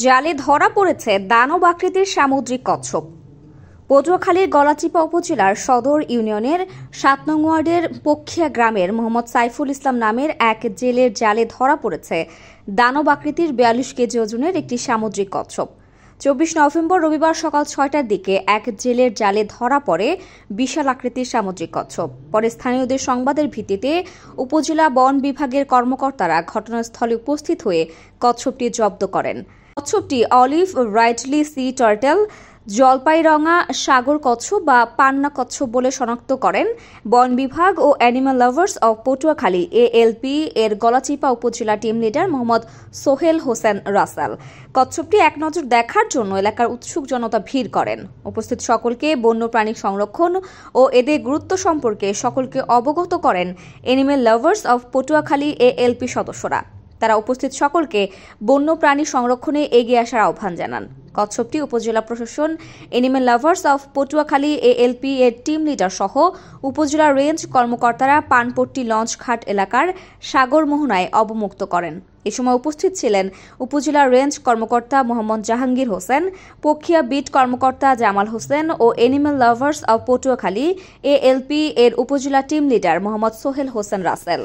জালে ধরা পড়েছে দানব আকৃতির সামুদ্রিক কচ্ছপ। পটুয়াখালীর গলাচিপা উপজেলার সদর ইউনিয়নের ৭ নং ওয়ার্ডের পক্ষিয়া গ্রামের মোহাম্মদ সাইফুল ইসলাম নামের এক জেলের জালে ধরা পড়েছে দানব আকৃতির ৪২ কেজি ওজনের একটি সামুদ্রিক কচ্ছপ। ২৪ নভেম্বর রবিবার সকাল ৬টার দিকে এক জেলের জালে ধরা পড়ে বিশাল আকৃতির সামুদ্রিক কচ্ছপ। পরে স্থানীয়দের সংবাদের ভিত্তিতে উপজেলা বন বিভাগের কর্মকর্তারা ঘটনাস্থলে উপস্থিত হয়ে কচ্ছপটি জব্দ করেন। কচ্ছপটি অলিভ রাইডলি সি টার্টল, জলপাইরঙা সাগর কচ্ছপ বা পান্না কচ্ছপ বলে শনাক্ত করেন বন বিভাগ ও animal lovers of Patuakhali ALP এর গলাচিপা উপজেলা টিম লিডার মোহাম্মদ সোহেল হোসেন রাসেল। কচ্ছপটি এক নজর দেখার জন্য এলাকার উৎসুক জনতা ভিড় করেন। উপস্থিত সকলকে বন্যপ্রাণী সংরক্ষণ ও এদের গুরুত্ব সম্পর্কে সকলকে অবগত করেন animal lovers of Patuakhali ALP সদস্যরা। তারা উপস্থিত সকলকে বন্যপ্রাণী সংরক্ষণে এগিয়ে আসার আহ্বান জানান। কচ্ছপটি উপজেলা প্রশাসন, animal lovers of Patuakhali ALP এর টিম লিডার সহ উপজেলা রেঞ্জ কর্মকর্তারা পানপট্টি লঞ্চ ঘাট এলাকার সাগর মোহনায় অবমুক্ত করেন। এ সময় উপস্থিত ছিলেন উপজেলা রেঞ্জ কর্মকর্তা মোহাম্মদ জাহাঙ্গীর হোসেন, পক্ষিয়া বিট কর্মকর্তা জামাল হোসেন ও animal lovers of Patuakhali ALP এর উপজেলা টিম লিডার মোহাম্মদ সোহেল হোসেন রাসেল।